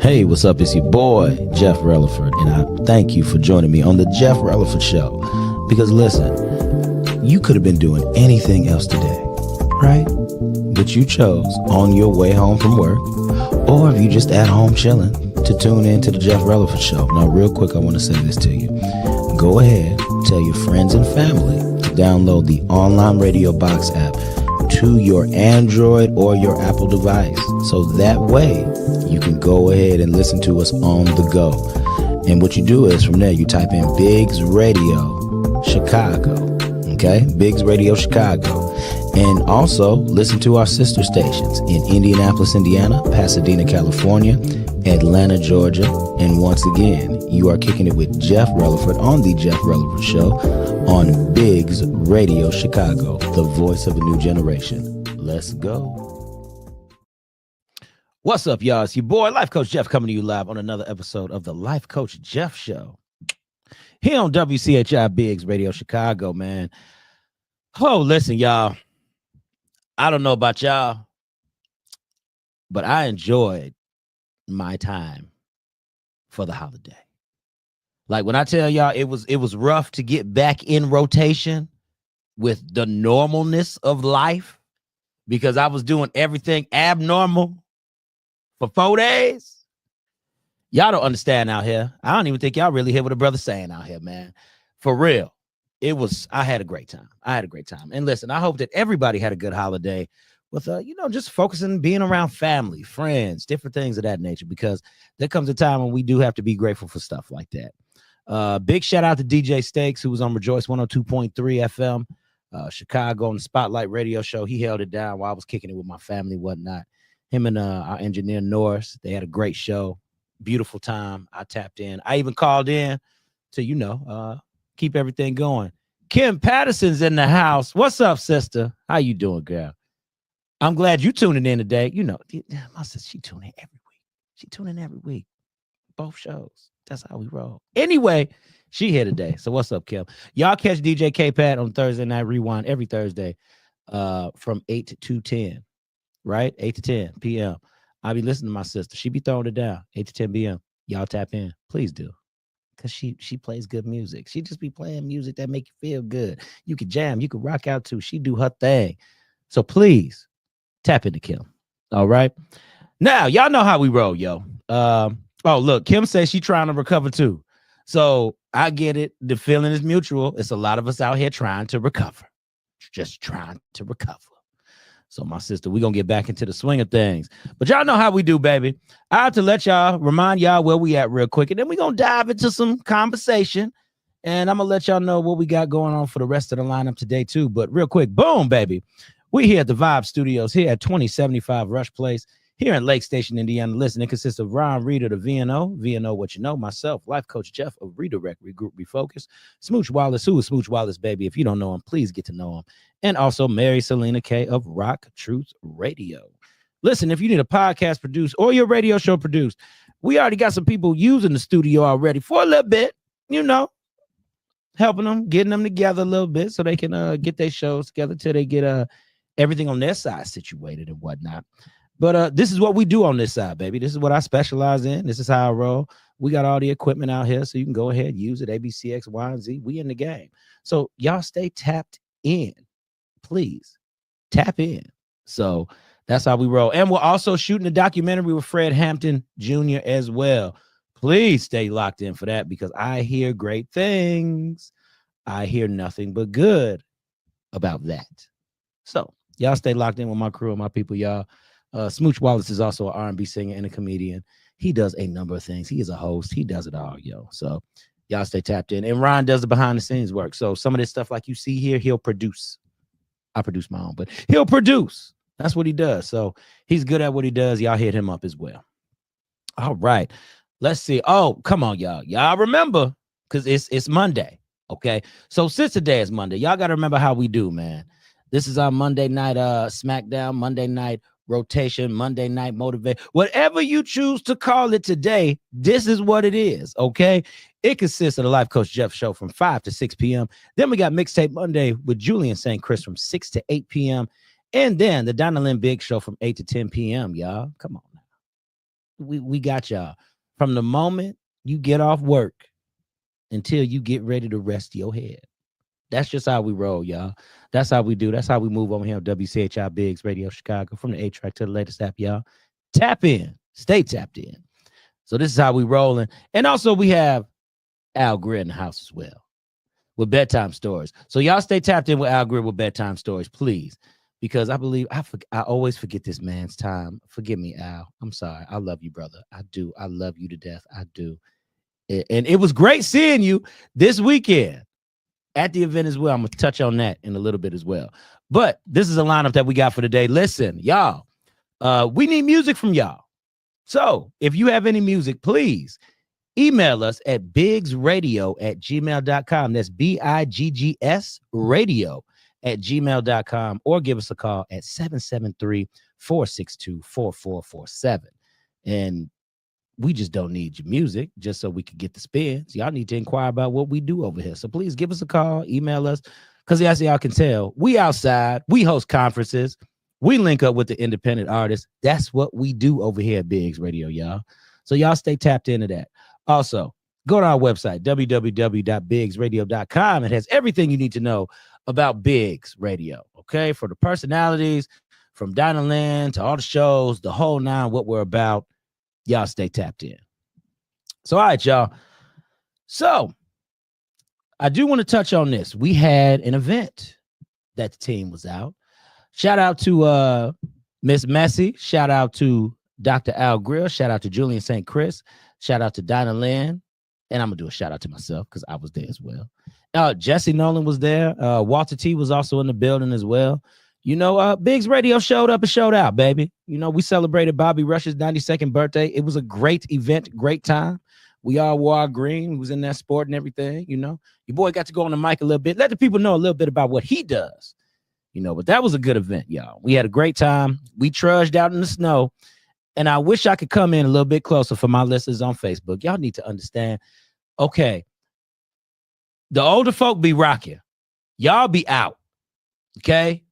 Hey, what's up? It's your boy, Jeff Relaford, and I thank you for joining me on the Jeff Relaford Show. Because listen, you could have been doing anything else today, right? But you chose on your way home from work, or if you just at home chilling, to tune in to the Jeff Relaford Show. Now, real quick, I want to say this to you. Go ahead, tell your friends and family to download the Online Radio Box app to your Android or your Apple device. So that way you can go ahead and listen to us on the go. And what you do is from there, you type in Biggs Radio Chicago. Okay? Biggs Radio Chicago. And also listen to our sister stations in Indianapolis, Indiana, Pasadena, California, Atlanta, Georgia. And once again, you are kicking it with Jeff Relaford on the Jeff Relaford Show on Biggs Radio Chicago, the voice of a new generation. Let's go. What's up, y'all? It's your boy, Life Coach Jeff, coming to you live on another episode of the Life Coach Jeff Show here on WCHI Biggs Radio Chicago, man. Oh, listen, y'all. I don't know about y'all, but I enjoyed my time for the holiday. Like when I tell y'all it was rough to get back in rotation with the normalness of life because I was doing everything abnormal for 4 days. Y'all don't understand out here. I don't even think y'all really hear what a brother's saying out here, man. For real. I had a great time. And listen, I hope that everybody had a good holiday with, just focusing, being around family, friends, different things of that nature, because there comes a time when we do have to be grateful for stuff like that. Big shout out to DJ Stakes, who was on Rejoice 102.3 FM, Chicago on the Spotlight Radio Show. He held it down while I was kicking it with my family, whatnot. Him and our engineer Norris, they had a great show, beautiful time. I tapped in. I even called in to, keep everything going. Kim Patterson's in the house. What's up, sister? How you doing, girl? I'm glad you tuning in today. My sister, she tune in every week. Both shows. That's how we roll. Anyway, she here today. So what's up, Kim? Y'all catch DJ K-Pat on Thursday Night Rewind every Thursday from 8 to 10, right? 8 to 10 p.m. I'll be listening to my sister. She be throwing it down, 8 to 10 p.m. Y'all tap in. Please do. Because she plays good music. She just be playing music that make you feel good. You can jam. You can rock out too. She do her thing. So please tap into Kim. All right. Now, y'all know how we roll, yo. Oh, look, Kim says she trying to recover too. So I get it. The feeling is mutual. It's a lot of us out here trying to recover. Just trying to recover. So my sister, we're going to get back into the swing of things. But y'all know how we do, baby. I have to remind y'all where we at real quick. And then we're going to dive into some conversation. And I'm going to let y'all know what we got going on for the rest of the lineup today too. But real quick, boom, baby. We here at the Vibe Studios here at 2075 Rush Place here in Lake Station, Indiana. Listen, it consists of Ron Reader, the VNO, what you know, myself, Life Coach Jeff of Redirect, Regroup, Refocus, Smooch Wallace, who is Smooch Wallace, baby. If you don't know him, please get to know him. And also Mary Selena K of Rock Truth Radio. Listen, if you need a podcast produced or your radio show produced, we already got some people using the studio already for a little bit, helping them, getting them together a little bit so they can get their shows together till they get everything on their side situated and whatnot. But this is what we do on this side, baby. This is what I specialize in. This is how I roll. We got all the equipment out here, so you can go ahead and use it. ABC, X, Y, and Z. We in the game. So y'all stay tapped in. Please tap in. So that's how we roll. And we're also shooting a documentary with Fred Hampton Jr. as well. Please stay locked in for that because I hear great things. I hear nothing but good about that. So y'all stay locked in with my crew and my people, y'all. Smooch Wallace is also an R&B singer and a comedian. He does a number of things. He is a host. He does it all, yo. So y'all stay tapped in. And Ron does the behind the scenes work. So some of this stuff like you see here, he'll produce. I produce my own, but he'll produce. That's what he does. So he's good at what he does. Y'all hit him up as well. All right. Let's see. Oh, come on, y'all. Y'all remember, because it's Monday. Okay. So since today is Monday, y'all got to remember how we do, man. This is our Monday night SmackDown, Monday night rotation, Monday night motivate. Whatever you choose to call it today, this is what it is. Okay. It consists of the Life Coach Jeff show from 5 to 6 p.m. Then we got Mixtape Monday with Julian St. Chris from 6 to 8 p.m. And then the Donna Lynn Big show from 8 to 10 p.m., y'all. Come on now. we got y'all. From the moment you get off work until you get ready to rest your head. That's just how we roll, y'all. That's how we do. That's how we move over here on WCHI Biggs Radio Chicago, from the 8-track to the latest app, y'all. Tap in. Stay tapped in. So this is how we rolling. And also we have Al Greer in the house as well with bedtime stories. So y'all stay tapped in with Al Greer with bedtime stories, please. Because I believe I always forget this man's time. Forgive me, Al. I'm sorry. I love you, brother. I do. I love you to death. I do. And it was great seeing you this weekend at the event as well. I'm going to touch on that in a little bit as well. But this is a lineup that we got for today. Listen, y'all, we need music from y'all. So if you have any music, please email us at biggsradio@gmail.com. That's BIGGS radio@gmail.com, or give us a call at 773-462-4447. And we just don't need your music just so we can get the spins. Y'all need to inquire about what we do over here. So please give us a call, email us, because as y'all can tell, we outside, we host conferences, we link up with the independent artists. That's what we do over here at Biggs Radio, y'all. So y'all stay tapped into that. Also, go to our website, www.biggsradio.com. It has everything you need to know about Biggs Radio, okay? For the personalities, from Dinah Lynn to all the shows, the whole nine, what we're about. Y'all stay tapped in. So, all right, y'all. So, I do want to touch on this. We had an event that the team was out. Shout out to Miss Messy. Shout out to Dr. Al Greer. Shout out to Julian St. Chris. Shout out to Dinah Lynn. And I'm going to do a shout out to myself because I was there as well. Jesse Nolan was there. Walter T was also in the building as well. You know, Biggs Radio showed up and showed out, baby. You know, we celebrated Bobby Rush's 92nd birthday. It was a great event, great time. We all wore our green. We was in that sport and everything, you know. Your boy got to go on the mic a little bit. Let the people know a little bit about what he does, you know. But that was a good event, y'all. We had a great time. We trudged out in the snow. And I wish I could come in a little bit closer for my listeners on Facebook. Y'all need to understand, okay, the older folk be rocking. Y'all be out, okay?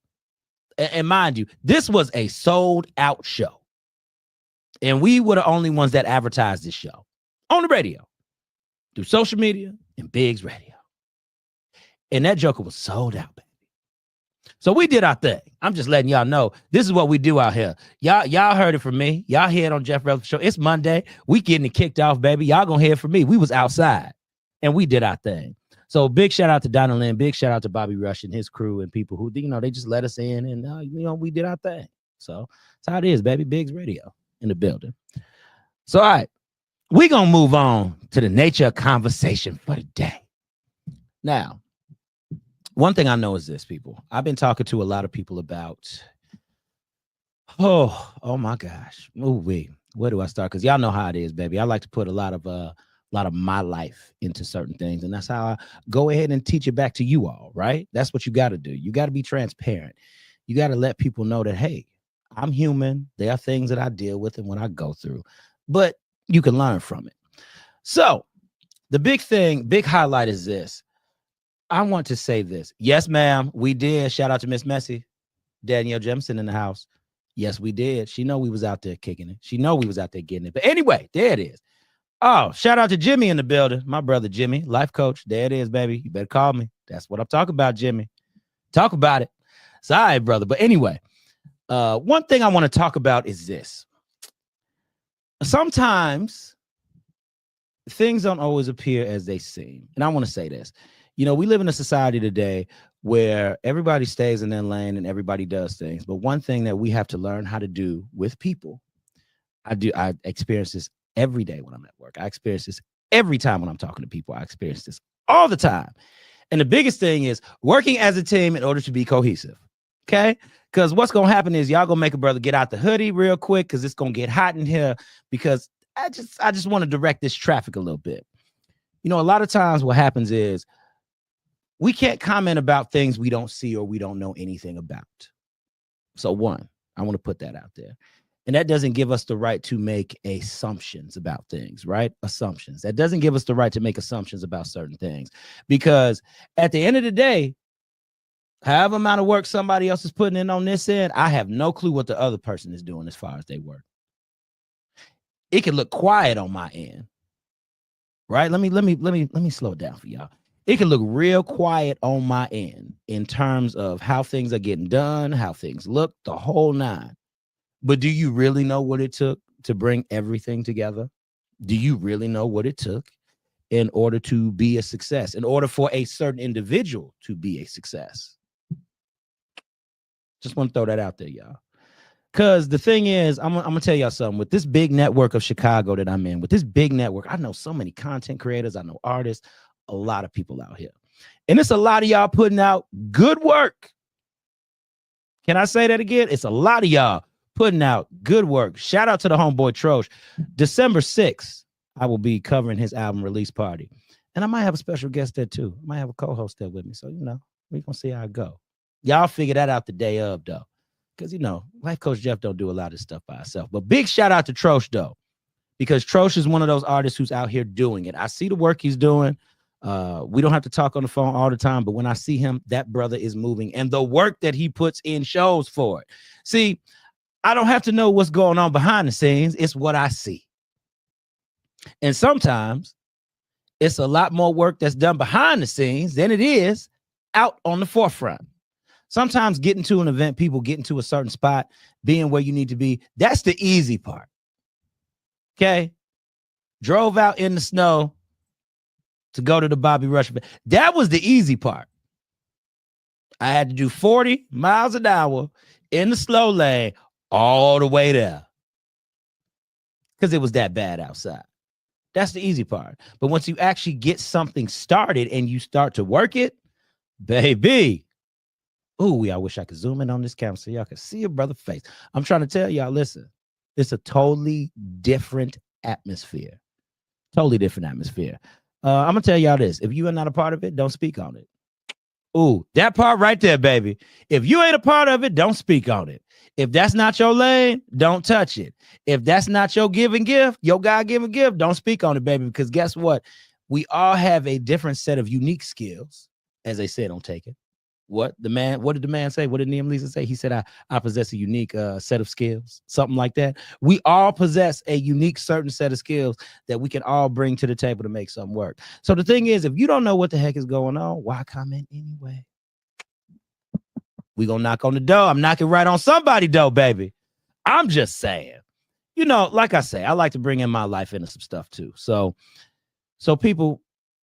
And mind you, this was a sold out show. And we were the only ones that advertised this show on the radio, through social media and Biggs Radio. And that joker was sold out, baby. So we did our thing. I'm just letting y'all know this is what we do out here. Y'all heard it from me. Y'all hear it on Jeff Rutherford Show. It's Monday. We getting it kicked off, baby. Y'all gonna hear it from me. We was outside and we did our thing. So big shout out to Donna Lynn, big shout out to Bobby Rush and his crew and people who, you know, they just let us in and, you know, we did our thing. So that's how it is, baby. Biggs Radio in the building. So, all right, we're going to move on to the nature of conversation for the day. Now, one thing I know is this, people. I've been talking to a lot of people about, oh my gosh. Where do I start? Because y'all know how it is, baby. I like to put a lot of my life into certain things. And that's how I go ahead and teach it back to you all, right? That's what you got to do. You got to be transparent. You got to let people know that, hey, I'm human. There are things that I deal with and when I go through, but you can learn from it. So the big highlight is this. I want to say this. Yes, ma'am, we did. Shout out to Miss Messy, Danielle Jemison in the house. Yes, we did. She know we was out there kicking it. She know we was out there getting it. But anyway, there it is. Oh, shout out to Jimmy in the building. My brother, Jimmy, life coach. There it is, baby. You better call me. That's what I'm talking about, Jimmy. Talk about it. It's all right, brother. But anyway, one thing I want to talk about is this. Sometimes things don't always appear as they seem. And I want to say this. You know, we live in a society today where everybody stays in their lane and everybody does things. But one thing that we have to learn how to do with people, I experience this every day when I'm at work. I experience this every time when I'm talking to people. I experience this all the time. And the biggest thing is working as a team in order to be cohesive. Okay? Because what's going to happen is y'all going to make a brother get out the hoodie real quick because it's going to get hot in here because I just want to direct this traffic a little bit. You know, a lot of times what happens is we can't comment about things we don't see or we don't know anything about. So one, I want to put that out there. And that doesn't give us the right to make assumptions about things, right? Assumptions. That doesn't give us the right to make assumptions about certain things. Because at the end of the day, however amount of work somebody else is putting in on this end, I have no clue what the other person is doing as far as they work. it can look quiet on my end, right? Let me slow it down for y'all. It can look real quiet on my end in terms of how things are getting done, how things look, the whole nine. But do you really know what it took to bring everything together? Do you really know what it took in order to be a success, in order for a certain individual to be a success? Just want to throw that out there, y'all. Because the thing is, I'm going to tell y'all something. With this big network of Chicago that I'm in, with this big network, I know so many content creators. I know artists, a lot of people out here. And it's a lot of y'all putting out good work. Can I say that again? It's a lot of y'all putting out good work. Shout out to the homeboy Trosh. December 6th, I will be covering his album release party. And I might have a special guest there too. I might have a co-host there with me. So, we're going to see how it go. Y'all figure that out the day of, though. Because, Life Coach Jeff don't do a lot of stuff by himself. But big shout out to Trosh, though. Because Trosh is one of those artists who's out here doing it. I see the work he's doing. We don't have to talk on the phone all the time. But when I see him, that brother is moving. And the work that he puts in shows for it. See, I don't have to know what's going on behind the scenes. It's what I see. And sometimes it's a lot more work that's done behind the scenes than it is out on the forefront. Sometimes getting to an event, people getting to a certain spot, being where you need to be, that's the easy part. Okay? Drove out in the snow to go to the Bobby Rush. That was the easy part. I had to do 40 miles an hour in the slow lane all the way there because it was that bad outside. That's the easy part. But once you actually get something started and you start to work it, baby. Ooh, I wish I could zoom in on this camera so y'all can see your brother's face. I'm trying to tell y'all, listen, it's a totally different atmosphere. Totally different atmosphere. I'm going to tell y'all this. If you are not a part of it, don't speak on it. Ooh, that part right there, baby. If you ain't a part of it, don't speak on it. If that's not your lane, don't touch it. If that's not your given gift, your God-given gift, don't speak on it, baby. Because guess what? We all have a different set of unique skills. As they said, don't take it. What did the man say? What did Liam Neeson say? He said, I possess a unique set of skills, something like that. We all possess a unique certain set of skills that we can all bring to the table to make something work. So the thing is, if you don't know what the heck is going on, why comment anyway? We gonna knock on the door. I'm knocking right on somebody's door, baby. I'm just saying, like I say, I like to bring in my life into some stuff too. So people,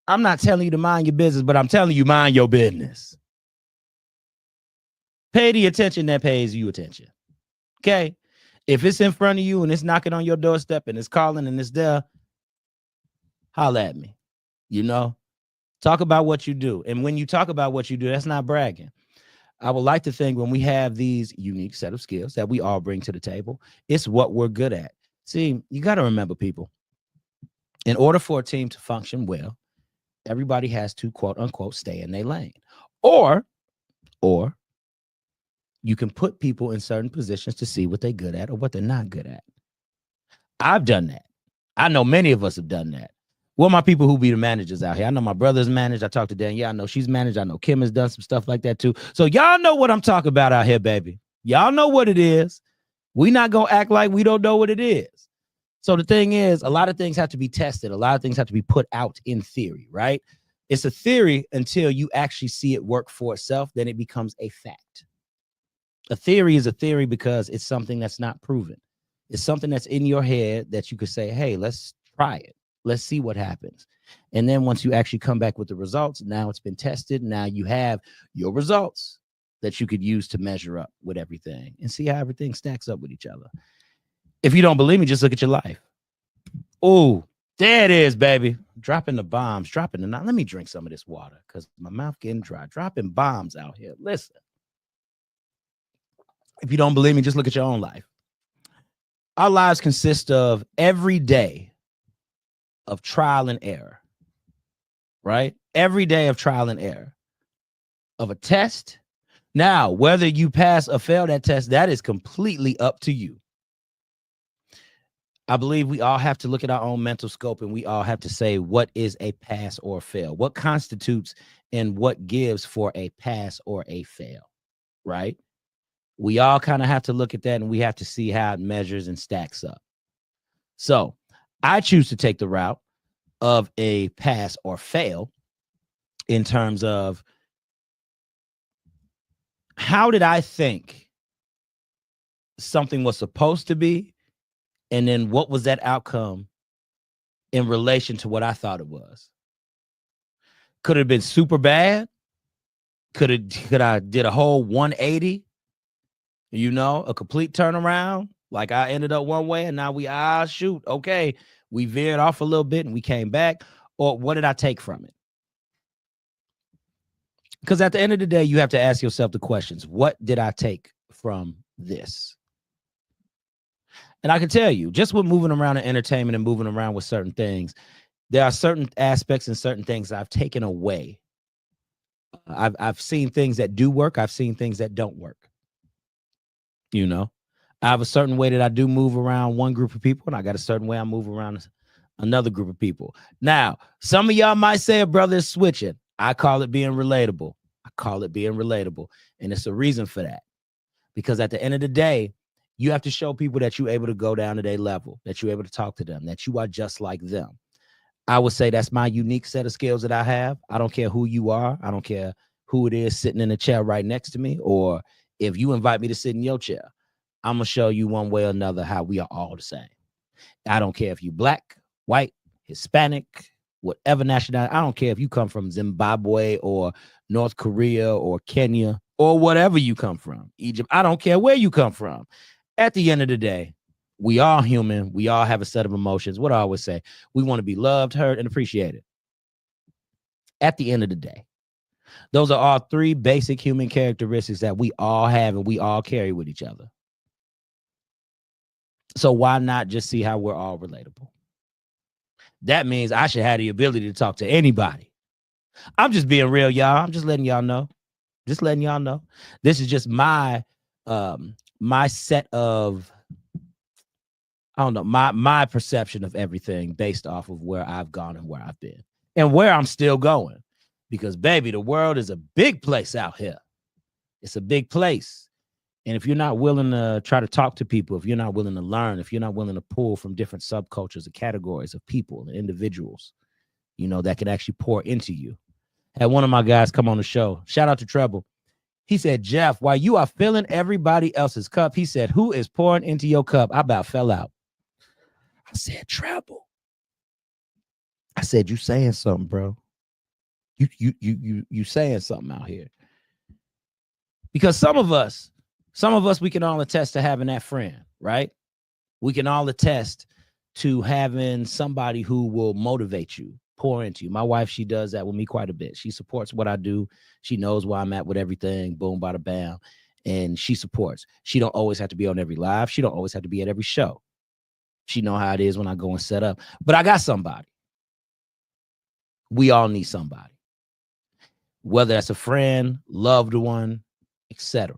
I'm not telling you to mind your business, but I'm telling you, mind your business. Pay the attention that pays you attention. Okay? If it's in front of you and it's knocking on your doorstep and it's calling and it's there, holla at me. Talk about what you do. And when you talk about what you do, that's not bragging. I would like to think when we have these unique set of skills that we all bring to the table, it's what we're good at. See, you got to remember, people, in order for a team to function well, everybody has to, quote unquote, stay in their lane. Or you can put people in certain positions to see what they're good at or what they're not good at. I've done that. I know many of us have done that. Well, my people who be the managers out here. I know my brother's managed. I talked to Danielle. I know she's managed. I know Kim has done some stuff like that too. So y'all know what I'm talking about out here, baby. Y'all know what it is. We not going to act like we don't know what it is. So the thing is, a lot of things have to be tested. A lot of things have to be put out in theory, right? It's a theory until you actually see it work for itself. Then it becomes a fact. A theory is a theory because it's something that's not proven. It's something that's in your head that you could say, hey, let's try it. Let's see what happens. And then once you actually come back with the results, now it's been tested. Now you have your results that you could use to measure up with everything and see how everything stacks up with each other. If you don't believe me, just look at your life. Oh, there it is, baby. Dropping the bombs, dropping the... Now, let me drink some of this water because my mouth getting dry. Dropping bombs out here. Listen. If you don't believe me, just look at your own life. Our lives consist of every day of trial and error, right? Every day of trial and error of a test. Now, whether you pass or fail that test, that is completely up to you. I believe we all have to look at our own mental scope and we all have to say, what is a pass or fail? What constitutes and what gives for a pass or a fail, right? We all kind of have to look at that and we have to see how it measures and stacks up. So I choose to take the route of a pass or fail in terms of how did I think something was supposed to be, and then what was that outcome in relation to what I thought it was. Could it have been super bad? Could I did a whole 180? A complete turnaround? Like I ended up one way and now shoot, okay, we veered off a little bit and we came back. Or what did I take from it? Because at the end of the day, you have to ask yourself the questions. What did I take from this? And I can tell you, just with moving around in entertainment and moving around with certain things, there are certain aspects and certain things I've taken away. I've seen things that do work. I've seen things that don't work. I have a certain way that I do move around one group of people, and I got a certain way I move around another group of people. Now, some of y'all might say a brother is switching. I call it being relatable. And it's a reason for that. Because at the end of the day, you have to show people that you're able to go down to their level, that you're able to talk to them, that you are just like them. I would say that's my unique set of skills that I have. I don't care who you are. I don't care who it is sitting in the chair right next to me, or if you invite me to sit in your chair, I'm going to show you one way or another how we are all the same. I don't care if you're black, white, Hispanic, whatever nationality. I don't care if you come from Zimbabwe or North Korea or Kenya or whatever you come from, Egypt. I don't care where you come from. At the end of the day, we all human. We all have a set of emotions. What I always say, we want to be loved, heard, and appreciated. At the end of the day, those are all three basic human characteristics that we all have and we all carry with each other. So why not just see how we're all relatable? That means I should have the ability to talk to anybody. I'm just being real, y'all. I'm just letting y'all know. This is just my set of, I don't know, my perception of everything based off of where I've gone and where I've been and where I'm still going. Because, baby, the world is a big place out here. It's a big place. And if you're not willing to try to talk to people, if you're not willing to learn, if you're not willing to pull from different subcultures and categories of people and individuals, that can actually pour into you. Had one of my guys come on the show. Shout out to Treble. He said, Jeff, while you are filling everybody else's cup, he said, who is pouring into your cup? I about fell out. I said, Treble. I said, you saying something, bro. You saying something out here. Because some of us, we can all attest to having that friend, right? We can all attest to having somebody who will motivate you, pour into you. My wife, she does that with me quite a bit. She supports what I do. She knows where I'm at with everything, boom, bada bam. And she supports. She don't always have to be on every live. She don't always have to be at every show. She know how it is when I go and set up. But I got somebody. We all need somebody. Whether that's a friend, loved one, etc.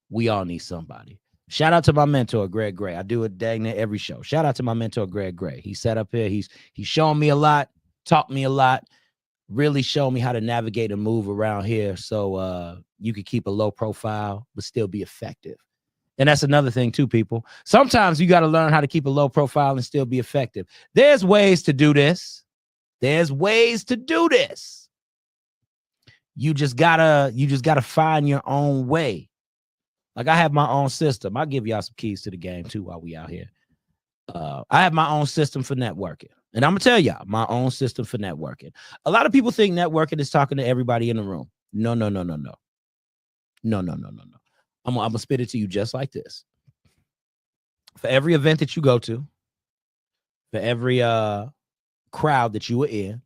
We all need somebody. Shout out to my mentor, Greg Gray. I do it dang near every show. Shout out to my mentor, Greg Gray. He sat up here. He's shown me a lot, taught me a lot, really showed me how to navigate and move around here so you could keep a low profile but still be effective. And that's another thing too, people. Sometimes you got to learn how to keep a low profile and still be effective. There's ways to do this. You just gotta find your own way. Like I have my own system. I'll give y'all some keys to the game too while we out here. I have my own system for networking. And I'm going to tell y'all my own system for networking. A lot of people think networking is talking to everybody in the room. No. I'm going to spit it to you just like this. For every event that you go to, for every crowd that you are in,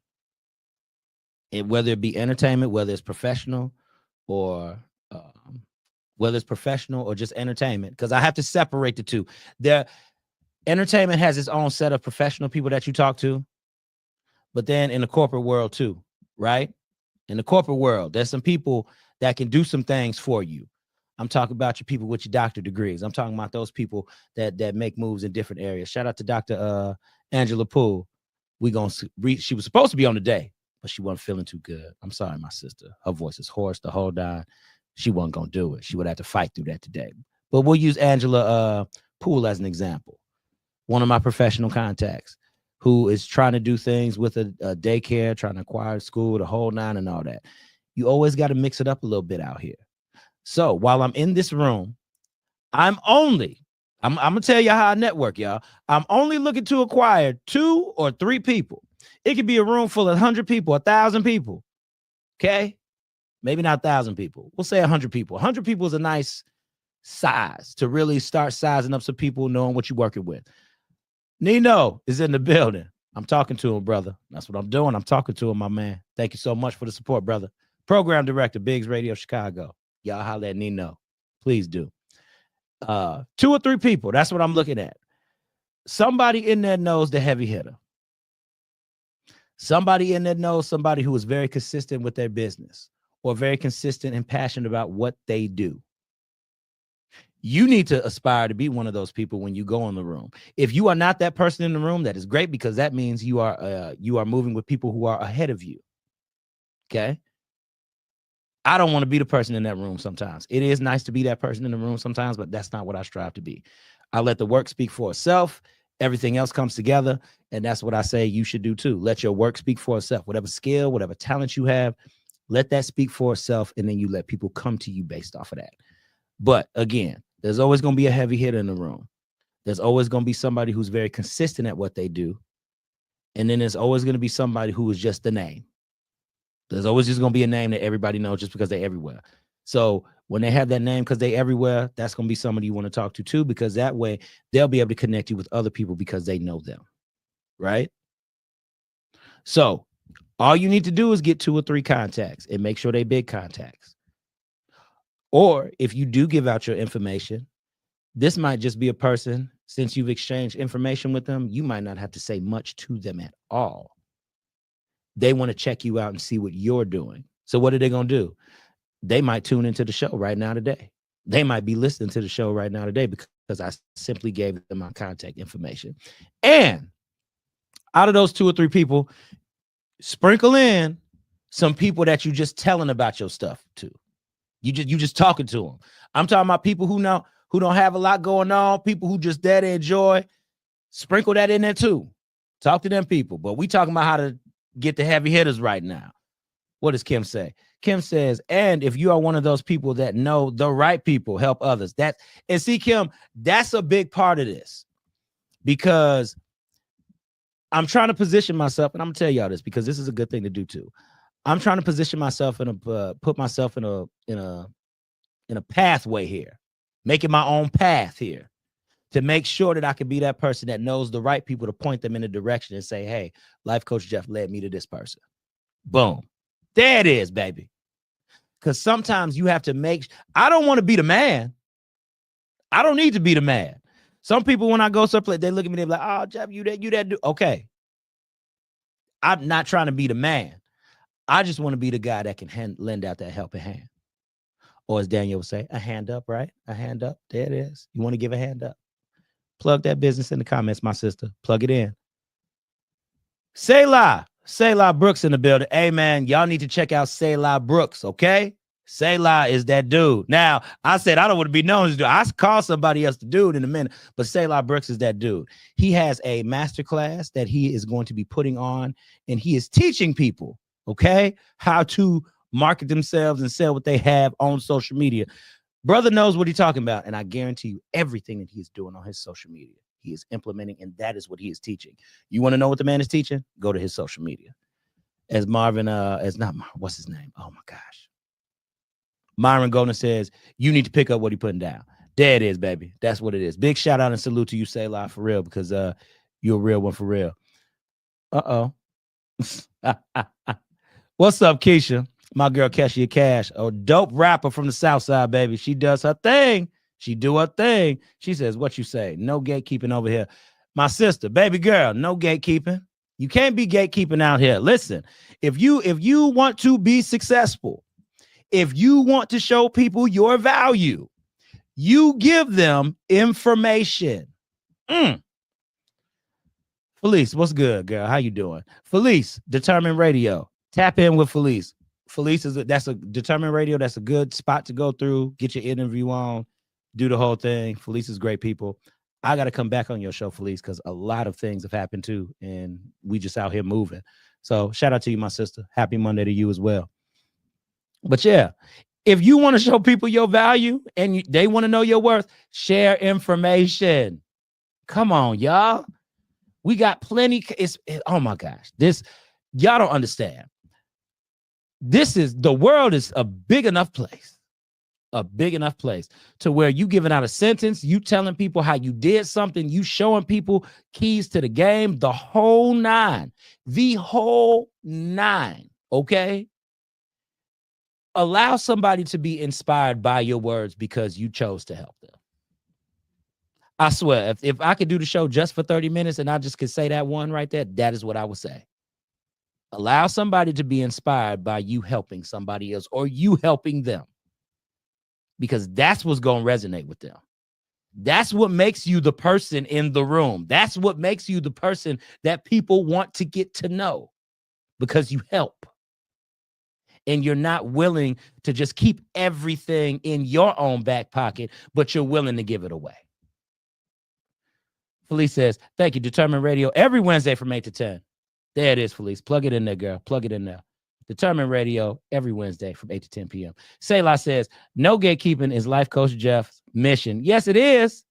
and whether it be entertainment, whether it's professional or just entertainment, because I have to separate the two. Entertainment has its own set of professional people that you talk to, but then in the corporate world too, right? In the corporate world, there's some people that can do some things for you. I'm talking about your people with your doctor degrees. I'm talking about those people that make moves in different areas. Shout out to Dr. Angela Poole. She was supposed to be on today, but she wasn't feeling too good. I'm sorry, my sister. Her voice is hoarse the whole time. She wasn't going to do it. She would have to fight through that today. But we'll use Angela Poole as an example. one of my professional contacts who is trying to do things with a daycare, trying to acquire a school, the whole nine and all that. You always got to mix it up a little bit out here. So while I'm in this room, I'm gonna tell you how I network, y'all. I'm only looking to acquire 2 or 3 people. It could be a room full of 100 people, 1,000 people. Okay, maybe not 1,000 people. We'll say 100 people. 100 people is a nice size to really start sizing up some people, knowing what you're working with. Nino is in the building. I'm talking to him, brother. That's what I'm doing. I'm talking to him, my man. Thank you so much for the support, brother. Program director, Biggs Radio Chicago. Y'all holler at Nino. Please do. 2 or 3 people. That's what I'm looking at. Somebody in there knows the heavy hitter. Somebody in there knows somebody who is very consistent with their business or very consistent and passionate about what they do. You need to aspire to be one of those people when you go in the room. If you are not that person in the room, that is great, because that means you are moving with people who are ahead of you. Okay. I don't want to be the person in that room sometimes. It is nice to be that person in the room sometimes, but that's not what I strive to be. I let the work speak for itself. Everything else comes together. And that's what I say you should do too. Let your work speak for itself. Whatever skill, whatever talent you have, let that speak for itself. And then you let people come to you based off of that. But again, there's always going to be a heavy hitter in the room. There's always going to be somebody who's very consistent at what they do. And then there's always going to be somebody who is just the name. There's always just going to be a name that everybody knows just because they're everywhere. So when they have that name because they're everywhere, that's going to be somebody you want to talk to too, because that way they'll be able to connect you with other people because they know them, right? So all you need to do is get 2 or 3 contacts and make sure they're big contacts. Or if you do give out your information, this might just be a person, since you've exchanged information with them, you might not have to say much to them at all. They want to check you out and see what you're doing. So what are they going to do? They might tune into the show right now today. They might be listening to the show right now today because I simply gave them my contact information. And out of those 2 or 3 people, sprinkle in some people that you just telling about your stuff to. You just talking to them. I'm talking about people who don't have a lot going on, people who just there to enjoy. Sprinkle that in there too. Talk to them people. But we talking about how to get the heavy hitters right now. What does Kim say? Kim says, and if you are one of those people that know the right people, help others. And see, Kim, that's a big part of this, because I'm trying to position myself, and I'm gonna tell y'all this because this is a good thing to do too. I'm trying to position myself and put myself in a pathway here, making my own path here, to make sure that I can be that person that knows the right people to point them in a direction and say, hey, Life Coach Jeff led me to this person. Boom. There it is, baby. Because sometimes you have to I don't want to be the man. I don't need to be the man. Some people, when I go someplace, they look at me, they're like, oh, Jeff, you that dude. Okay. I'm not trying to be the man. I just want to be the guy that can lend out that helping hand. Or as Daniel would say, a hand up, right? A hand up. There it is. You want to give a hand up. Plug that business in the comments, my sister. Plug it in. Selah Brooks in the building. Hey, man, y'all need to check out Selah Brooks, okay? Selah is that dude. Now, I said I don't want to be known as dude. I call somebody else the dude in a minute, but Selah Brooks is that dude. He has a masterclass that he is going to be putting on, and he is teaching people, okay, how to market themselves and sell what they have on social media. Brother knows what he's talking about, and I guarantee you everything that he's doing on his social media, he is implementing, and that is what he is teaching. You want to know what the man is teaching? Go to his social media. As Marvin, what's his name? Oh, my gosh. Myron Golden says, you need to pick up what he's putting down. There it is, baby. That's what it is. Big shout out and salute to you, Selah, for real, because you're a real one for real. Uh-oh. What's up, Keisha? My girl, Kesha Cash, a dope rapper from the South Side, baby. She does her thing. She do her thing. She says, what you say? No gatekeeping over here. My sister, baby girl, no gatekeeping. You can't be gatekeeping out here. Listen, if you want to be successful, if you want to show people your value, you give them information. Felice, what's good, girl? How you doing? Felice, Determined Radio. Tap in with Felice. Felice that's a Determined Radio. That's a good spot to go through. Get your interview on. Do the whole thing. Felice is great people. I got to come back on your show, Felice, because a lot of things have happened too, and we just out here moving. So shout out to you, my sister. Happy Monday to you as well. But yeah, if you want to show people your value and they want to know your worth, share information. Come on, y'all. We got plenty. Oh my gosh, y'all don't understand. The world is a big enough place to where you giving out a sentence, you telling people how you did something, you showing people keys to the game, the whole nine, okay? Allow somebody to be inspired by your words because you chose to help them. I swear, if I could do the show just for 30 minutes and I just could say that one right there, that is what I would say. Allow somebody to be inspired by you helping somebody else or you helping them, because that's what's going to resonate with them. That's what makes you the person in the room. That's what makes you the person that people want to get to know, because you help. And you're not willing to just keep everything in your own back pocket, but you're willing to give it away. Felice says, thank you, Determined Radio, every Wednesday from 8 to 10. There it is, Felice. Plug it in there, girl. Plug it in there. Determined Radio every Wednesday from 8 to 10 p.m. Selah says, no gatekeeping is Life Coach Jeff's mission. Yes, it is.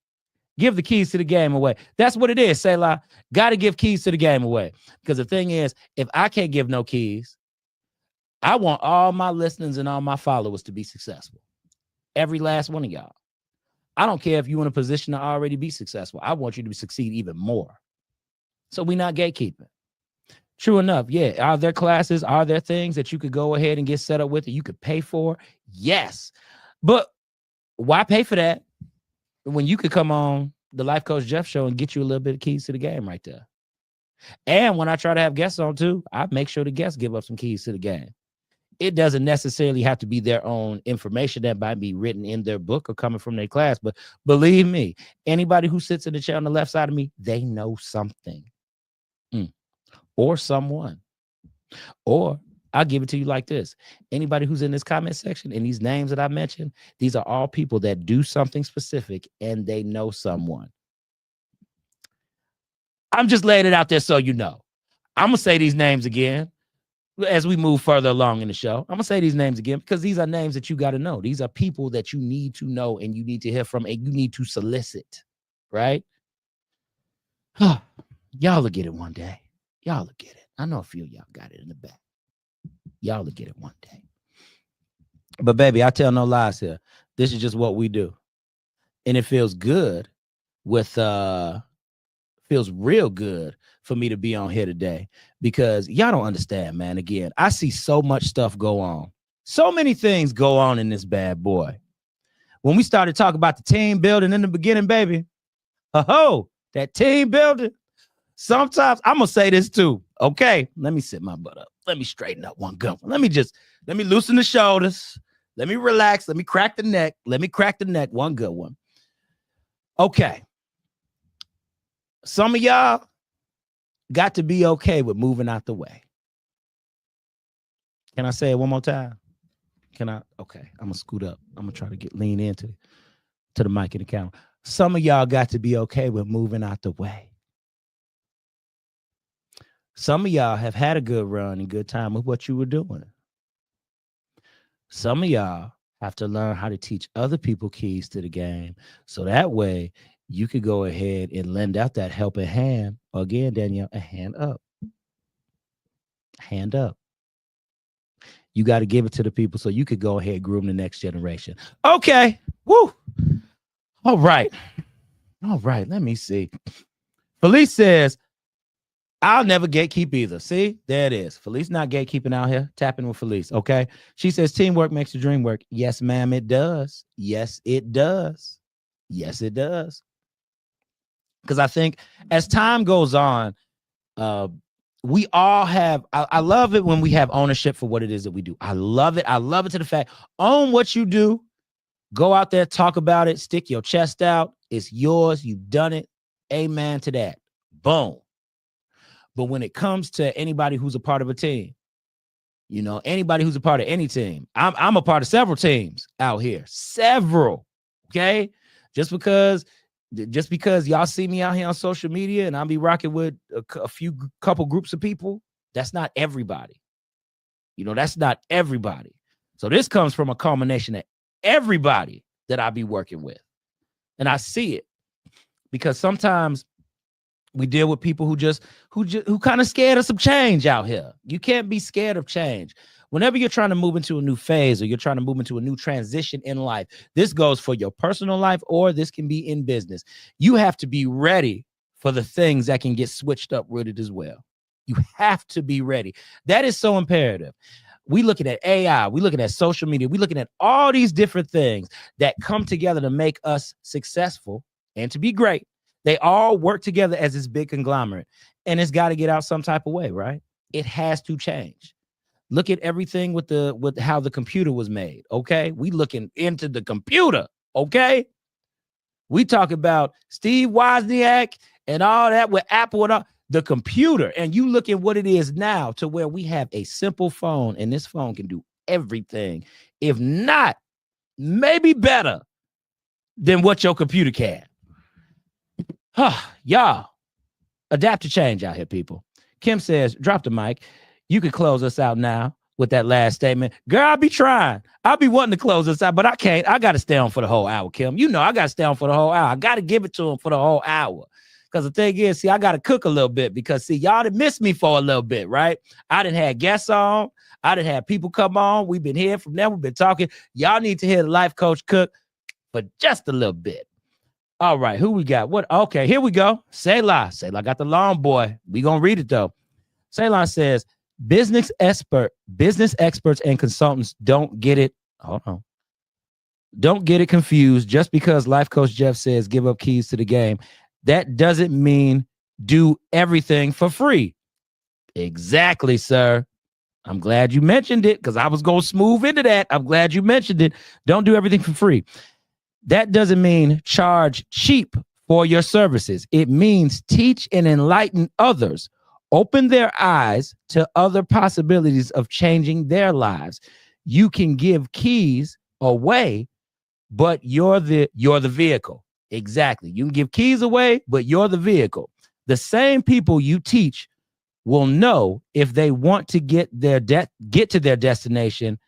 Give the keys to the game away. That's what it is, Selah. Got to give keys to the game away. Because the thing is, if I can't give no keys, I want all my listeners and all my followers to be successful. Every last one of y'all. I don't care if you're in a position to already be successful. I want you to succeed even more. So we're not gatekeeping. True enough. Yeah. Are there classes? Are there things that you could go ahead and get set up with that you could pay for? Yes. But why pay for that when you could come on the Life Coach Jeff show and get you a little bit of keys to the game right there? And when I try to have guests on too, I make sure the guests give up some keys to the game. It doesn't necessarily have to be their own information that might be written in their book or coming from their class. But believe me, anybody who sits in the chair on the left side of me, they know something or someone. Or I'll give it to you like this. Anybody who's in this comment section and these names that I mentioned, these are all people that do something specific and they know someone. I'm just laying it out there so you know. I'm going to say these names again. As we move further along in the show, I'm going to say these names again because these are names that you got to know. These are people that you need to know and you need to hear from and you need to solicit, right? Y'all will get it one day. Y'all will get it. I know a few of y'all got it in the back. Y'all will get it one day. But baby, I tell no lies here. This is just what we do. And it feels good feels real good for me to be on here today because y'all don't understand, man. Again, I see so much stuff go on. So many things go on in this bad boy. When we started talking about the team building in the beginning, baby, that team building. Sometimes I'm going to say this too. Okay, let me sit my butt up. Let me straighten up one good one. Let me loosen the shoulders. Let me relax. Let me crack the neck. One good one. Okay. Some of y'all got to be okay with moving out the way. Can I say it one more time? Can I? Okay, I'm going to scoot up. I'm going to try to lean into the mic and the camera. Some of y'all got to be okay with moving out the way. Some of y'all have had a good run and good time with what you were doing. Some of y'all have to learn how to teach other people keys to the game so that way you could go ahead and lend out that helping hand. Again, Danielle, a hand up. Hand up. You got to give it to the people so you could go ahead and groom the next generation. Okay. Woo. All right. Let me see. Felice says, I'll never gatekeep either. See, there it is. Felice not gatekeeping out here. Tapping with Felice. Okay. She says, teamwork makes the dream work. Yes, ma'am, it does. Yes, it does. Yes, it does. Because I think as time goes on, we all have, I love it when we have ownership for what it is that we do. I love it. I love it to the fact, own what you do. Go out there, talk about it, stick your chest out. It's yours. You've done it. Amen to that. Boom. But when it comes to anybody who's a part of a team, anybody who's a part of any team, I'm a part of several teams out here. Several. Okay. Just because Just because y'all see me out here on social media and I'll be rocking with a couple groups of people, that's not everybody. That's not everybody. So this comes from a culmination of everybody that I be working with. And I see it because sometimes we deal with people who kind of scared of some change out here. You can't be scared of change. Whenever you're trying to move into a new phase or you're trying to move into a new transition in life, this goes for your personal life or this can be in business. You have to be ready for the things that can get switched up with it as well. You have to be ready. That is so imperative. We looking at AI, we looking at social media, we looking at all these different things that come together to make us successful and to be great. They all work together as this big conglomerate, and it's got to get out some type of way, right? It has to change. Look at everything with how the computer was made. Okay, we looking into the computer. Okay, we talk about Steve Wozniak and all that with Apple and all the computer, and you look at what it is now to where we have a simple phone, and this phone can do everything, if not maybe better than what your computer can. Y'all, adapt to change out here, people. Kim says, drop the mic. You could close us out now with that last statement. Girl, I'll be trying. I'll be wanting to close us out, but I can't. I got to stay on for the whole hour, Kim. I got to stay on for the whole hour. I got to give it to him for the whole hour. Because the thing is, I got to cook a little bit because, y'all done missed me for a little bit, right? I done had guests on. I done had people come on. We've been here from there. We've been talking. Y'all need to hear the life coach cook for just a little bit. All right, who we got? What? Okay, here we go. Selah. Selah got the long boy. We gonna read it though. Selah says, business experts and consultants don't get it. Hold on. Don't get it confused. Just because Life Coach Jeff says give up keys to the game, that doesn't mean do everything for free. Exactly, sir. I'm glad you mentioned it because I was going to smooth into that. I'm glad you mentioned it. Don't do everything for free. That doesn't mean charge cheap for your services. It means teach and enlighten others. Open their eyes to other possibilities of changing their lives. You can give keys away, but you're the vehicle. Exactly. You can give keys away, but you're the vehicle. The same people you teach will know if they want to get to their destination,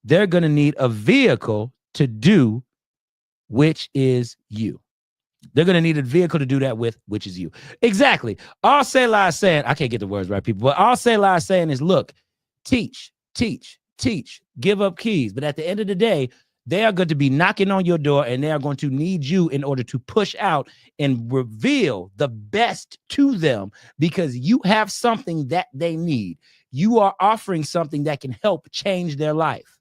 they're going to need a vehicle to do, which is you. They're going to need a vehicle to do that with, which is you. Exactly. All Selah is saying, I can't get the words right, people, but all Selah is saying is, look, teach, give up keys. But at the end of the day, they are going to be knocking on your door and they are going to need you in order to push out and reveal the best to them because you have something that they need. You are offering something that can help change their life.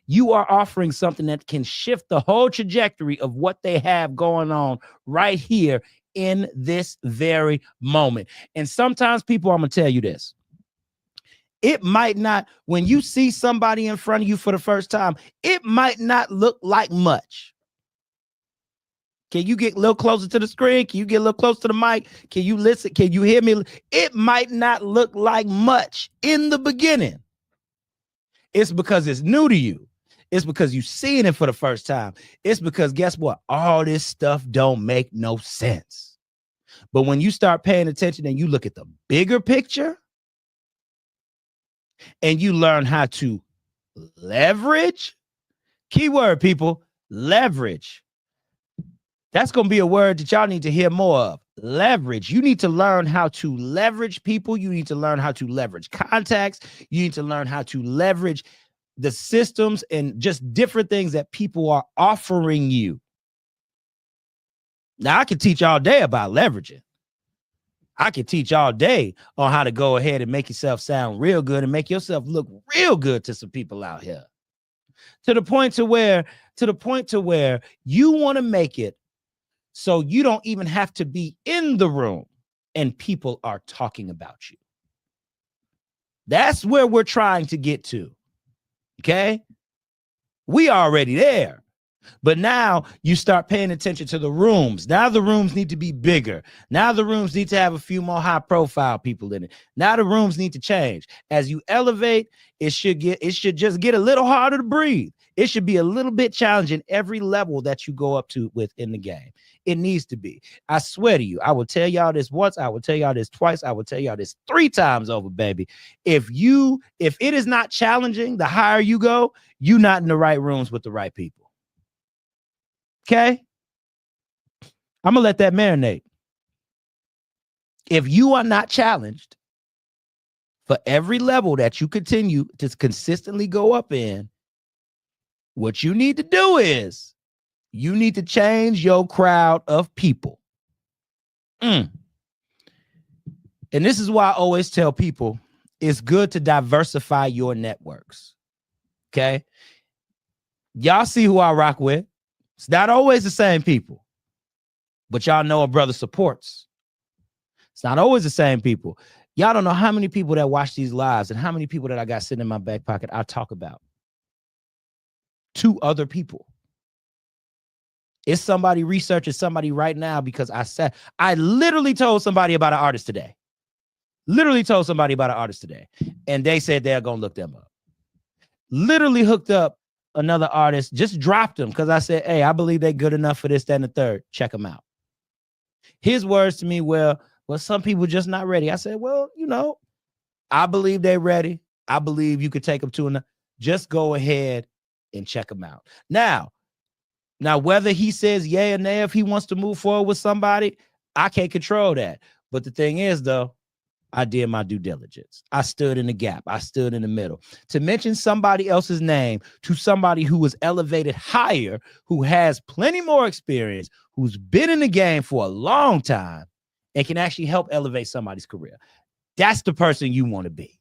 You are offering something that can shift the whole trajectory of what they have going on right here in this very moment. And sometimes people, I'm going to tell you this. It might not, when you see somebody in front of you for the first time, it might not look like much. Can you get a little closer to the screen? Can you get a little closer to the mic? Can you listen? Can you hear me? It might not look like much in the beginning. It's because it's new to you. It's because you're seeing it for the first time. It's because guess what? All this stuff don't make no sense. But when you start paying attention and you look at the bigger picture and you learn how to leverage, keyword people, leverage. That's going to be a word that y'all need to hear more of. Leverage. You need to learn how to leverage people. You need to learn how to leverage contacts. You need to learn how to leverage the systems and just different things that people are offering you. Now, I can teach all day about leveraging. I can teach all day on how to go ahead and make yourself sound real good and make yourself look real good to some people out here. To the point to where you want to make it so you don't even have to be in the room and people are talking about you. That's where we're trying to get to. Okay? We already there. But now you start paying attention to the rooms. Now the rooms need to be bigger. Now the rooms need to have a few more high profile people in it. Now the rooms need to change. As you elevate, it should just get a little harder to breathe. It should be a little bit challenging every level that you go up to within the game. It needs to be. I swear to you, I will tell y'all this once, I will tell y'all this twice, I will tell y'all this 3 times over, baby. If it is not challenging, the higher you go, you're not in the right rooms with the right people. Okay? I'm gonna let that marinate. If you are not challenged for every level that you continue to consistently go up in, what you need to do is you need to change your crowd of people. And this is why I always tell people it's good to diversify your networks. Okay? Y'all see who I rock with. It's not always the same people, but y'all know a brother supports. It's not always the same people. Y'all don't know how many people that watch these lives and how many people that I got sitting in my back pocket I talk about. 2 other people. It's somebody researching somebody right now because I literally told somebody about an artist today. And they said they're going to look them up. Literally hooked up another artist, just dropped them because I said, hey, I believe they're good enough for this, that, and the third. Check them out. His words to me, well, some people just not ready. I said, well, I believe they're ready. I believe you could take them to another. Just go ahead and check them out. Now, whether he says yay or nay, if he wants to move forward with somebody, I can't control that. But the thing is, though, I did my due diligence. I stood in the gap. I stood in the middle. To mention somebody else's name to somebody who was elevated higher, who has plenty more experience, who's been in the game for a long time, and can actually help elevate somebody's career. That's the person you want to be.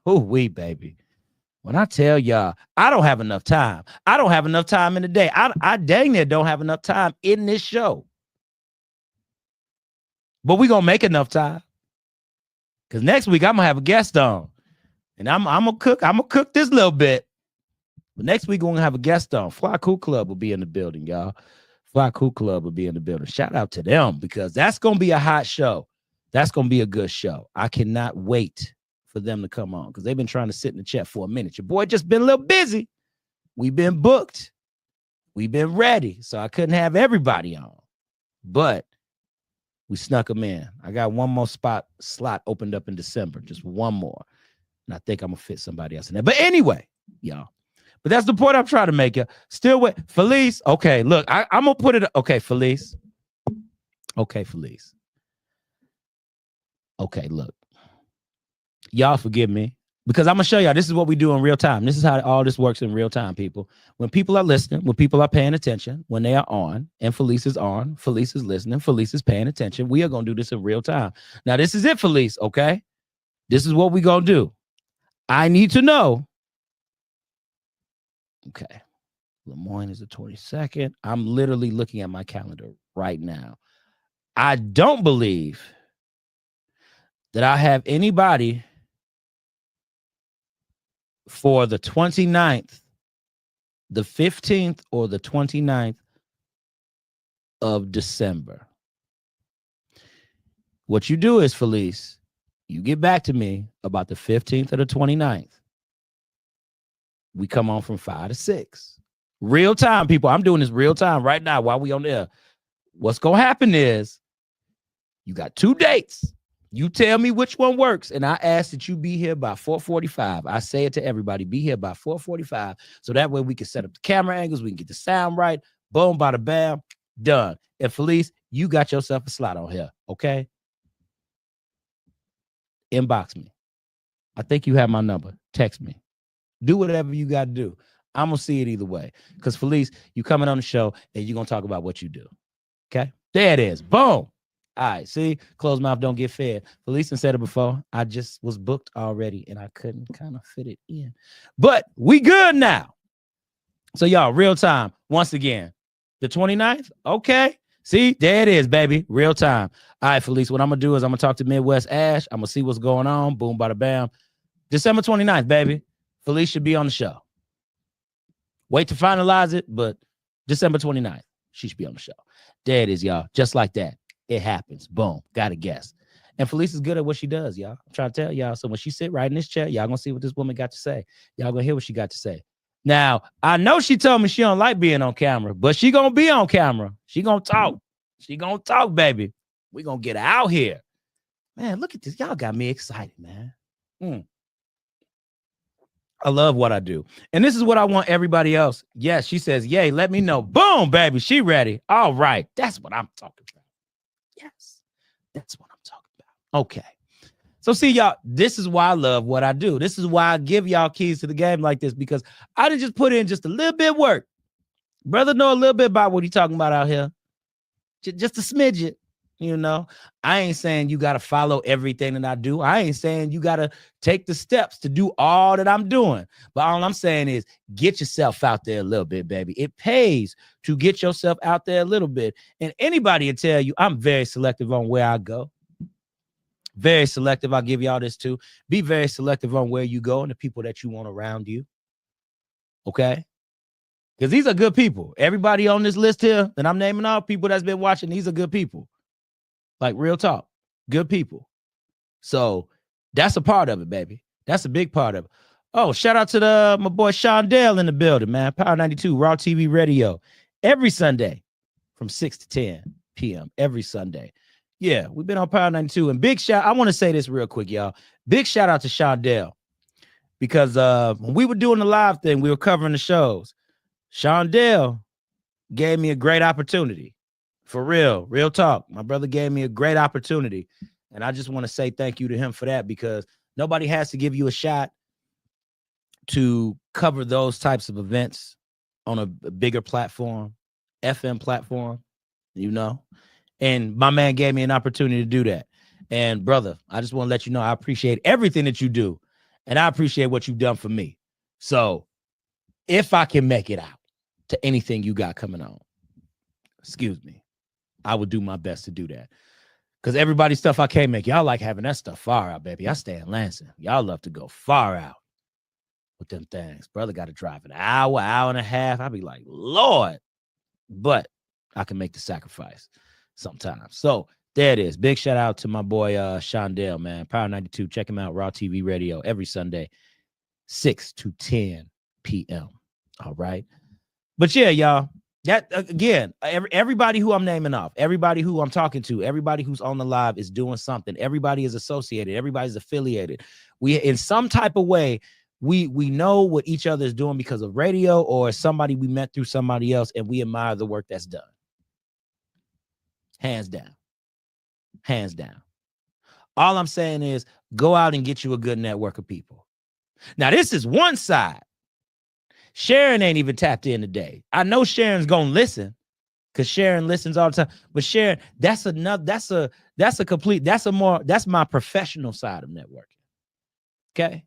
Ooh-wee, baby. When I tell y'all, I don't have enough time. I don't have enough time in the day. I dang near don't have enough time in this show. But we're going to make enough time. Because next week, I'm going to have a guest on. And I'm going to cook this little bit. But next week, we're going to have a guest on. Fly Cool Club will be in the building, y'all. Fly Cool Club will be in the building. Shout out to them because that's going to be a hot show. That's going to be a good show. I cannot wait for them to come on because they've been trying to sit in the chat for a minute. Your boy just been a little busy. We've been booked. We've been ready. So I couldn't have everybody on. But we snuck them in. I got one more slot opened up in December. Just one more. And I think I'm going to fit somebody else in there. But anyway, y'all. But that's the point I'm trying to make. Still with Felice. Okay, look, I'm going to put it. Okay, Felice. Okay, Felice. Okay, look. Y'all forgive me. Because I'm going to show y'all, this is what we do in real time. This is how all this works in real time, people. When people are listening, when people are paying attention, when they are on, and Felice is on, Felice is listening, Felice is paying attention, we are going to do this in real time. Now, this is it, Felice, okay? This is what we're going to do. I need to know. Okay. Lemoyne is the 22nd. I'm literally looking at my calendar right now. I don't believe that I have anybody for the 29th, the 15th, or the 29th of December. What you do is, Felice, you get back to me about the 15th or the 29th. We come on from 5 to 6. Real time, people. I'm doing this real time right now while we on there. What's going to happen is you got 2 dates. You tell me which one works, and I ask that you be here by 4:45. I say it to everybody, be here by 4:45, so that way we can set up the camera angles, we can get the sound right. Boom, bada bam, done. And Felice, you got yourself a slot on here, okay? Inbox me. I think you have my number. Text me. Do whatever you got to do. I'm going to see it either way. Because Felice, you coming on the show, and you're going to talk about what you do, okay? There it is. Boom. All right, see, closed mouth don't get fed. Felice said it before. I just was booked already, and I couldn't kind of fit it in. But we good now. So, y'all, real time, once again, the 29th, okay. See, there it is, baby, real time. All right, Felice, what I'm going to do is I'm going to talk to Midwest Ash. I'm going to see what's going on. Boom, bada, bam. December 29th, baby. Felice should be on the show. Wait to finalize it, but December 29th, she should be on the show. There it is, y'all. Just like that. It happens. Boom. Got a guess. And Felice is good at what she does, y'all. I'm trying to tell y'all. So when she sit right in this chair, y'all gonna see what this woman got to say. Y'all gonna hear what she got to say. Now, I know she told me she don't like being on camera, but she gonna be on camera. She gonna talk. She gonna talk, baby. We gonna get out here. Man, look at this. Y'all got me excited, man. I love what I do. And this is what I want everybody else. Yes, she says, yay, let me know. Boom, baby, she ready. All right. That's what I'm talking about. Yes, that's what I'm talking about. Okay. So see, y'all, this is why I love what I do. This is why I give y'all keys to the game like this, because I done just put in just a little bit of work. Brother know a little bit about what he talking about out here. Just a smidget, you know. I ain't saying you got to follow everything that I do. I ain't saying you got to take the steps to do all that I'm doing. But all I'm saying is get yourself out there a little bit, baby. It pays to get yourself out there a little bit. And anybody will tell you I'm very selective on where I go. Very selective. I'll give y'all this too. Be very selective on where you go and the people that you want around you. Okay? Because these are good people. Everybody on this list here that I'm naming out, people that's been watching, these are good people. Like real talk. Good people. So that's a part of it, baby. That's a big part of it. Oh, shout out to my boy Shondell in the building, man. Power 92, Raw TV Radio. Every Sunday from 6 to 10 p.m. Every Sunday. Yeah, we've been on Power 92. And big shout, I want to say this real quick, y'all. Big shout out to Shondell. Because when we were doing the live thing, we were covering the shows. Shondell gave me a great opportunity. For real talk. My brother gave me a great opportunity. And I just want to say thank you to him for that, because nobody has to give you a shot to cover those types of events on a bigger platform, FM platform, you know. And my man gave me an opportunity to do that. And brother, I just want to let you know I appreciate everything that you do. And I appreciate what you've done for me. So if I can make it out to anything you got coming on, excuse me, I would do my best to do that. Because everybody's stuff I can't make. Y'all like having that stuff far out, baby. I stay in Lansing. Y'all love to go far out with them things. Brother got to drive an hour and a half. I'd be like, Lord. But I can make the sacrifice sometimes. So there it is. Big shout out to my boy Shondell, man. Power 92. Check him out. Raw TV Radio every Sunday, 6 to 10 p.m. All right. But yeah, y'all. That again, everybody who I'm naming off, everybody who I'm talking to, everybody who's on the live is doing something. Everybody is associated. Everybody's affiliated. We, in some type of way, we know what each other is doing because of radio or somebody we met through somebody else, and we admire the work that's done. Hands down. Hands down. All I'm saying is go out and get you a good network of people. Now, this is one side. Sharon ain't even tapped in today. I know Sharon's gonna listen because Sharon listens all the time. But Sharon, that's my professional side of networking. Okay.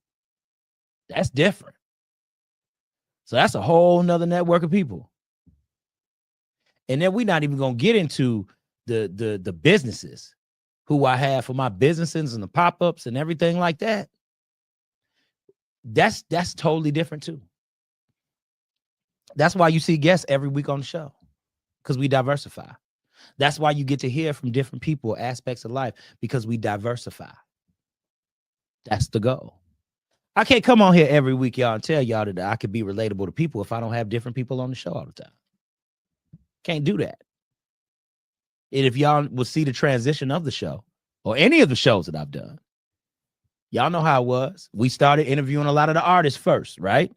That's different. So that's a whole nother network of people. And then we're not even gonna get into the businesses who I have for my businesses and the pop-ups and everything like that. That's totally different too. That's why you see guests every week on the show, because we diversify. That's why you get to hear from different people, aspects of life, because we diversify. That's the goal. I can't come on here every week, y'all, and tell y'all that I could be relatable to people if I don't have different people on the show all the time. Can't do that. And if y'all will see the transition of the show or any of the shows that I've done, y'all know how it was. We started interviewing a lot of the artists first, right?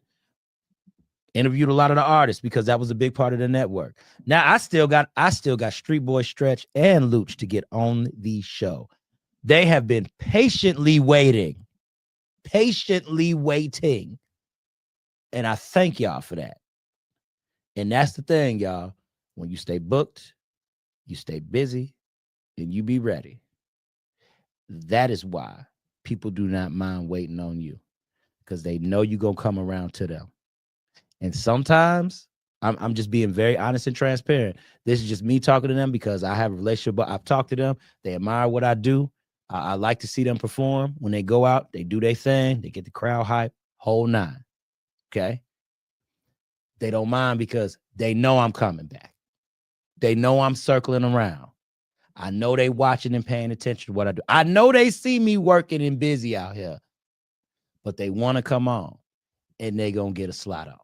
Interviewed a lot of the artists because that was a big part of the network. Now I still got Street Boy Stretch and Luch to get on the show. They have been patiently waiting. And I thank y'all for that. And that's the thing, y'all. When you stay booked, you stay busy, and you be ready. That is why people do not mind waiting on you, because they know you're going to come around to them. And sometimes I'm just being very honest and transparent. This is just me talking to them because I have a relationship, but I've talked to them. They admire what I do. I like to see them perform. When they go out, they do their thing. They get the crowd hype, whole nine. Okay. They don't mind because they know I'm coming back. They know I'm circling around. I know they watching and paying attention to what I do. I know they see me working and busy out here, but they want to come on and they going to get a slot on.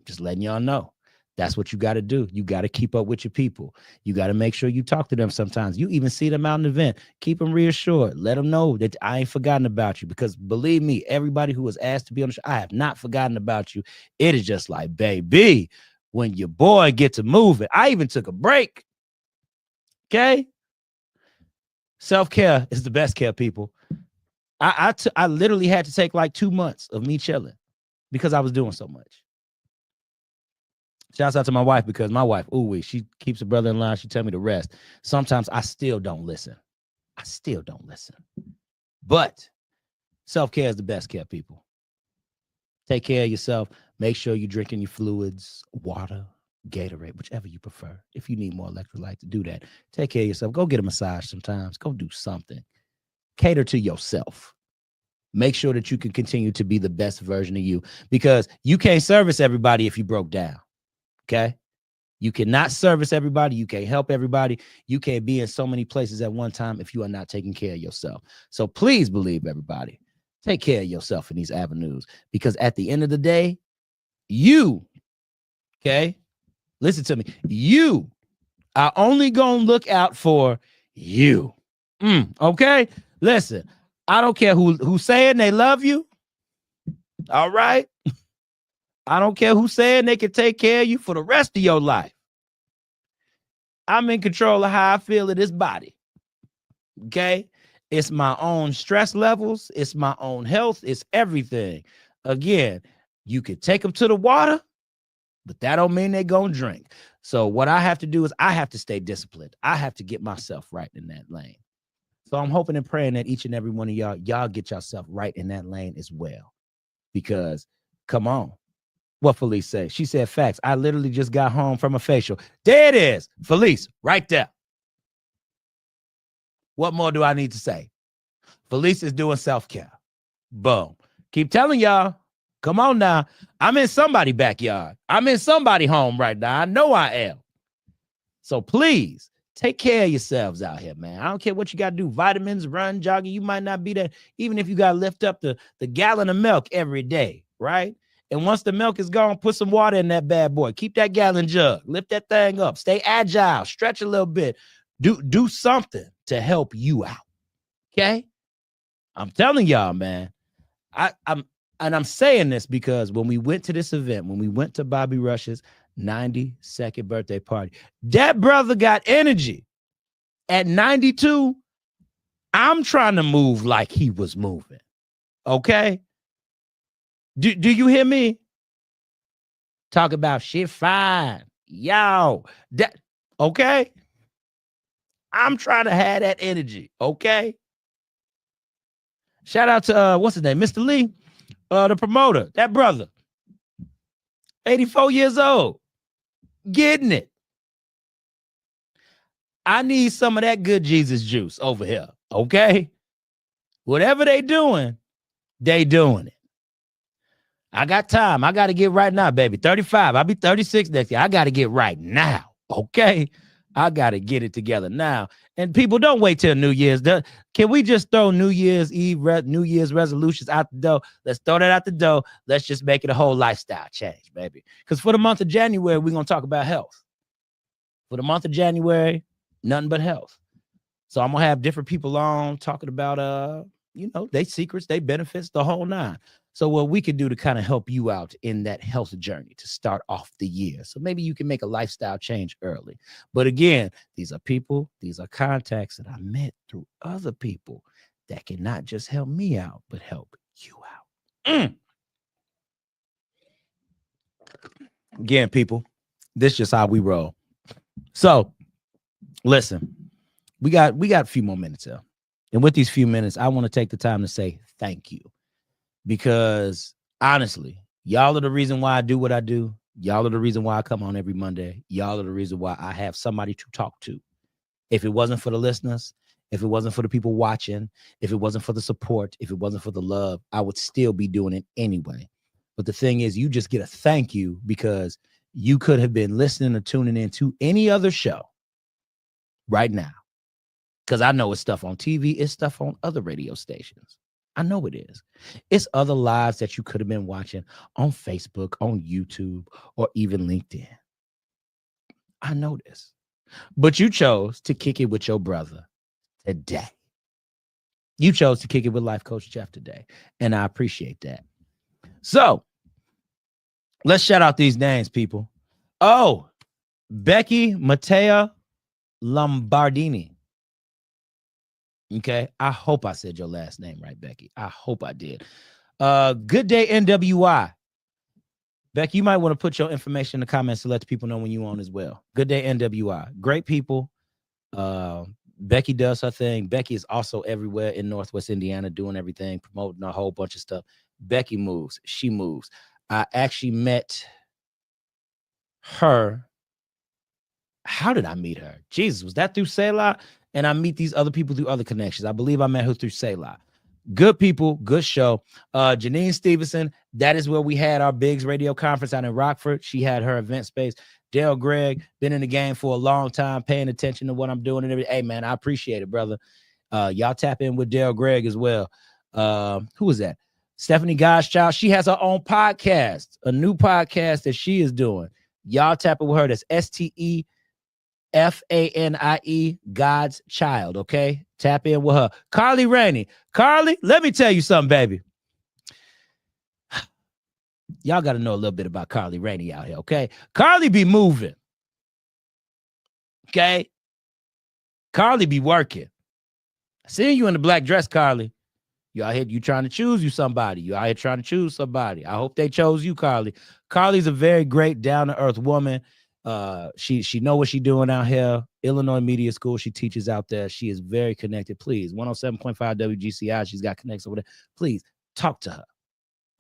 Just letting y'all know. That's what you got to do. You got to keep up with your people. You got to make sure you talk to them sometimes. You even see them out in the event. Keep them reassured. Let them know that I ain't forgotten about you, because believe me, everybody who was asked to be on the show, I have not forgotten about you. It is just like, baby, when your boy gets to moving. I even took a break. Okay? Self-care is the best care, people. I literally had to take like 2 months of me chilling because I was doing so much. Shouts out to my wife, because my wife, she keeps her brother in line. She tell me to rest. Sometimes I still don't listen. But self-care is the best care, people. Take care of yourself. Make sure you're drinking your fluids, water, Gatorade, whichever you prefer. If you need more electrolyte, to do that. Take care of yourself. Go get a massage sometimes. Go do something. Cater to yourself. Make sure that you can continue to be the best version of you, because you can't service everybody if you broke down. Okay? You cannot service everybody. You can't help everybody. You can't be in so many places at one time if you are not taking care of yourself. So please believe, everybody, take care of yourself in these avenues, because at the end of the day, you, okay, listen to me, you are only going to look out for you. Okay? Listen, I don't care who's saying they love you. All right? I don't care who's saying they can take care of you for the rest of your life. I'm in control of how I feel in this body. Okay? It's my own stress levels. It's my own health. It's everything. Again, you can take them to the water, but that don't mean they're going to drink. So what I have to do is I have to stay disciplined. I have to get myself right in that lane. So I'm hoping and praying that each and every one of y'all get yourself right in that lane as well. Because, come on. What Felice say? She said, facts. I literally just got home from a facial. There it is. Felice, right there. What more do I need to say? Felice is doing self-care. Boom. Keep telling y'all. Come on now. I'm in somebody's backyard. I'm in somebody's home right now. I know I am. So please, take care of yourselves out here, man. I don't care what you got to do. Vitamins, run, jogging. You might not be there. Even if you got to lift up the gallon of milk every day, right? And once the milk is gone, put some water in that bad boy. Keep that gallon jug. Lift that thing up. Stay agile. Stretch a little bit. Do something to help you out. Okay? I'm telling y'all, man. I'm saying this because when we went to this event, when we went to Bobby Rush's 92nd birthday party, that brother got energy. At 92, I'm trying to move like he was moving. Okay? Do you hear me? Talk about shit fine. Yo. Okay? I'm trying to have that energy. Okay? Shout out to, what's his name? Mr. Lee, the promoter. That brother. 84 years old. Getting it. I need some of that good Jesus juice over here. Okay? Whatever they doing it. I got time. I got to get right now, baby. 35. I'll be 36 next year. I got to get right now. Okay? I got to get it together now. And people, don't wait till New Year's. Can we just throw New Year's Eve, New Year's resolutions out the door? Let's throw that out the door. Let's just make it a whole lifestyle change, baby. Because for the month of January, we're going to talk about health. For the month of January, nothing but health. So I'm going to have different people on talking about, they secrets, they benefits, the whole nine. So what we can do to kind of help you out in that health journey to start off the year. So maybe you can make a lifestyle change early. But again, these are people, these are contacts that I met through other people that can not just help me out, but help you out. Again, people, this is just how we roll. So listen, we got a few more minutes here. And with these few minutes, I want to take the time to say thank you. Because honestly, y'all are the reason why I do what I do. Y'all are the reason why I come on every Monday. Y'all are the reason why I have somebody to talk to. If it wasn't for the listeners, if it wasn't for the people watching, if it wasn't for the support, if it wasn't for the love, I would still be doing it anyway. But the thing is, you just get a thank you because you could have been listening or tuning into any other show right now. Because I know it's stuff on TV, it's stuff on other radio stations. I know it is. It's other lives that you could have been watching on Facebook, on YouTube, or even LinkedIn. I know this. But you chose to kick it with your brother today. You chose to kick it with Life Coach Jeff today. And I appreciate that. So let's shout out these names, people. Oh, Becky Matea Lombardini. Okay. I hope I said your last name right, Becky. I hope I did. Good day, NWI. Becky, you might want to put your information in the comments to let the people know when you're on as well. Good day, NWI. Great people. Becky does her thing. Becky is also everywhere in Northwest Indiana doing everything, promoting a whole bunch of stuff. Becky moves. She moves. I actually met her. How did I meet her? Jesus, was that through Selah? And I meet these other people through other connections. I believe I met her through Selah. Good people, good show. Janine Stevenson, that is where we had our Biggs radio conference out in Rockford. She had her event space. Dale Gregg, been in the game for a long time, paying attention to what I'm doing and everything. Hey, man, I appreciate it, brother. Y'all tap in with Dale Gregg as well. Who was that? Stephanie Godchild. She has her own podcast, a new podcast that she is doing. Y'all tap in with her. That's STEFANIE, God's Child, okay? Tap in with her. Carly Rainey. Carly, let me tell you something, baby. Y'all got to know a little bit about Carly Rainey out here, okay? Carly be moving, okay? Carly be working. I see you in the black dress, Carly. You out here, you trying to choose you somebody. You out here trying to choose somebody. I hope they chose you, Carly. Carly's a very great, down-to-earth woman. She know what she's doing out here. Illinois Media School, she teaches out there. She is very connected. Please, 107.5 WGCI, she's got connects over there. Please talk to her.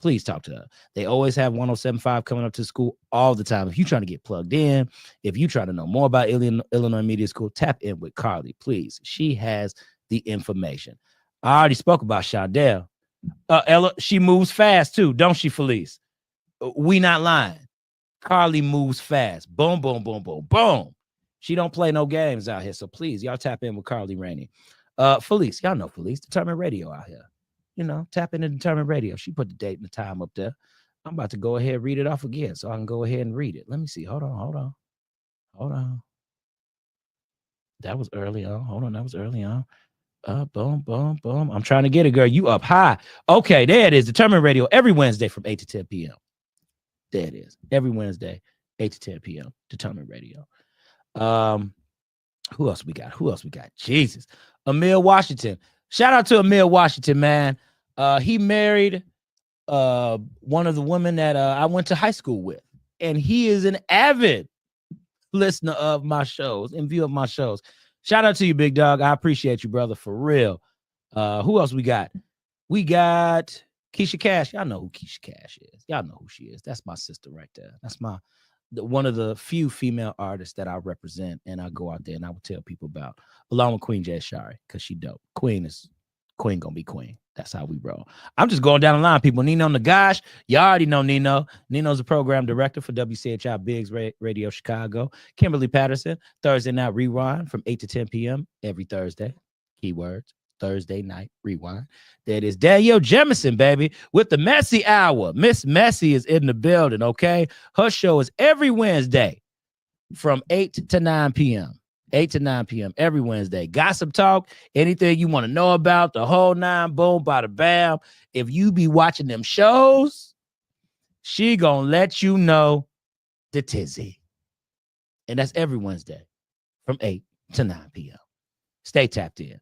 Please talk to her. They always have 107.5 coming up to school all the time. If you're trying to get plugged in, if you're trying to know more about Illinois Media School, tap in with Carly, please. She has the information. I already spoke about Shondell. Ella, she moves fast too, don't she, Felice? We not lying. Carly moves fast. Boom, boom, boom, boom, boom. She don't play no games out here. So please, y'all tap in with Carly Rainey. Felice, y'all know Felice, Determined Radio out here. You know, tap into Determined Radio. She put the date and the time up there. I'm about to go ahead and read it off again so I can go ahead and read it. Let me see. Hold on. That was early on. Hold on. That was early on. Boom, boom, boom. I'm trying to get it, girl. You up high. Okay, there it is. Determined Radio every Wednesday from 8 to 10 p.m. There it is. Every Wednesday, 8 to 10 p.m. Determined Radio. Who else we got? Jesus. Emil Washington. Shout out to Emil Washington, man. He married one of the women that I went to high school with. And he is an avid listener of my shows, in view of my shows. Shout out to you, big dog. I appreciate you, brother, for real. Who else we got? We got Keisha Cash. Y'all know who Keisha Cash is. Y'all know who she is. That's my sister right there. That's one of the few female artists that I represent, and I go out there and I will tell people about, along with Queen Jay Shari, because she dope. Queen gonna be queen. That's how we roll. I'm just going down the line, people. Nino Nagash, you already know Nino. Nino's a program director for WCHI Biggs Radio Chicago. Kimberly Patterson, Thursday Night Rewind from 8 to 10 p.m. every Thursday. Keywords, Thursday Night Rewind. That is Danielle Jemison, baby, with the Messy Hour. Miss Messy is in the building, okay? Her show is every Wednesday from 8 to 9 p.m. 8 to 9 p.m. every Wednesday. Gossip talk, anything you want to know about, the whole nine, boom, bada bam. If you be watching them shows, she gonna let you know the tizzy. And that's every Wednesday from 8 to 9 p.m. Stay tapped in.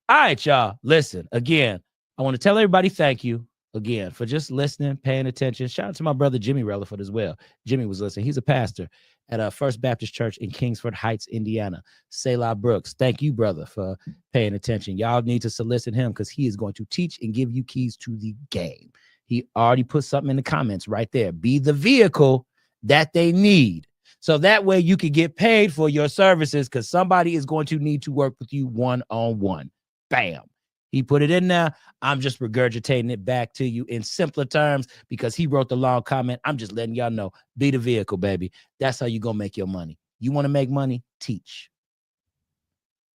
All right, y'all. Listen, again, I want to tell everybody thank you again for just listening, paying attention. Shout out to my brother Jimmy Relaford as well. Jimmy was listening. He's a pastor at First Baptist Church in Kingsford Heights, Indiana. Selah Brooks, thank you, brother, for paying attention. Y'all need to solicit him because he is going to teach and give you keys to the game. He already put something in the comments right there. Be the vehicle that they need. So that way you can get paid for your services because somebody is going to need to work with you one-on-one. Bam. He put it in there. I'm just regurgitating it back to you in simpler terms because he wrote the long comment. I'm just letting y'all know. Be the vehicle, baby. That's how you gonna make your money. You want to make money? Teach.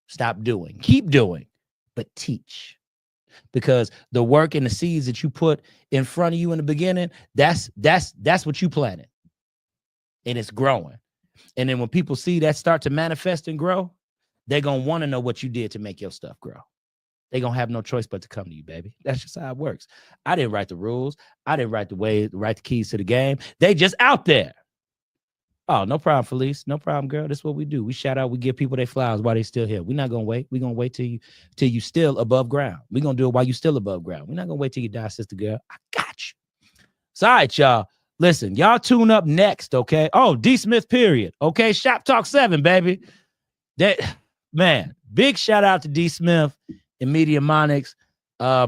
Stop doing. Keep doing, but teach. Because the work and the seeds that you put in front of you in the beginning, that's what you planted. And it's growing. And then when people see that start to manifest and grow, they're going to want to know what you did to make your stuff grow. They're going to have no choice but to come to you, baby. That's just how it works. I didn't write the rules. I didn't write the keys to the game. They just out there. Oh, no problem, Felice. No problem, girl. That's what we do. We shout out. We give people their flowers while they still here. We're not going to wait. We're going to wait till you still above ground. We're going to do it while you still above ground. We're not going to wait till you die, sister girl. I got you. So, all right, y'all. Listen, y'all tune up next, okay? Oh, D Smith, period. Okay, Shop Talk 7, baby. That, man, big shout out to D Smith and Mediamonics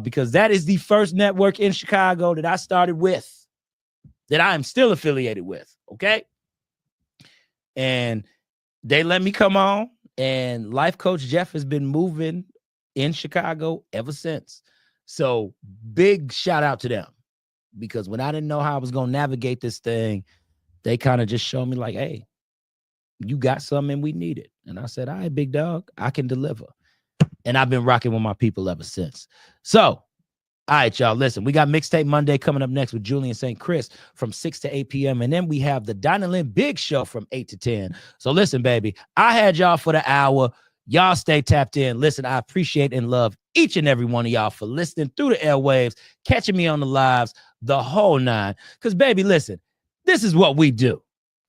because that is the first network in Chicago that I started with, that I am still affiliated with, okay? And they let me come on, and Life Coach Jeff has been moving in Chicago ever since. So big shout out to them, because when I didn't know how I was going to navigate this thing, they kind of just showed me like, hey, you got something and we need it. And I said, all right, big dog, I can deliver. And I've been rocking with my people ever since. So, all right, y'all, listen, we got Mixtape Monday coming up next with Julian St. Chris from 6 to 8 p.m. And then we have the Dinah Lynn Big Show from 8 to 10. So listen, baby, I had y'all for the hour. Y'all stay tapped in. Listen, I appreciate and love each and every one of y'all for listening through the airwaves, catching me on the lives, the whole nine. Because, baby, listen, this is what we do,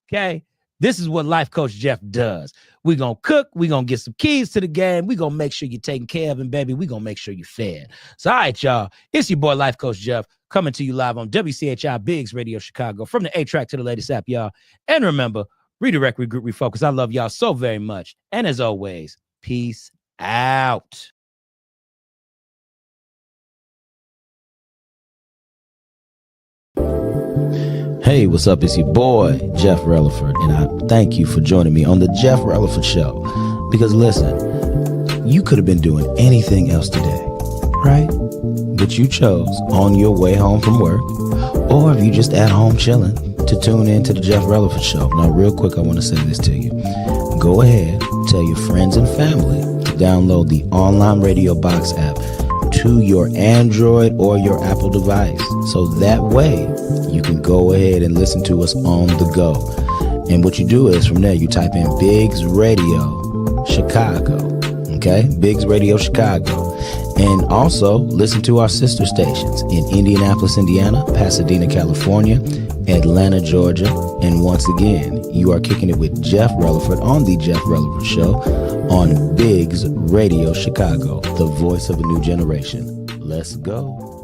okay? This is what Life Coach Jeff does. We're going to cook. We're going to get some keys to the game. We're going to make sure you're taken care of, and, baby, we're going to make sure you're fed. So, all right, y'all, it's your boy Life Coach Jeff coming to you live on WCHI Biggs Radio Chicago from the A-Track to the latest app, y'all. And remember, redirect, regroup, refocus. I love y'all so very much. And as always, peace out. Hey, what's up? It's your boy, Jeff Relaford, and I thank you for joining me on the Jeff Relaford Show. Because listen, you could have been doing anything else today, right? But you chose on your way home from work, or if you just at home chilling, to tune in to the Jeff Relaford Show. Now, real quick, I want to say this to you. Go ahead, tell your friends and family to download the Online Radio Box app to your Android or your Apple device. So that way you can go ahead and listen to us on the go. And what you do is from there, you type in Biggs Radio Chicago. Okay? Biggs Radio Chicago. And also listen to our sister stations in Indianapolis, Indiana, Pasadena, California, Atlanta, Georgia. And once again, you are kicking it with Jeff Relaford on the Jeff Relaford Show on Biggs Radio Chicago, the voice of a new generation. Let's go.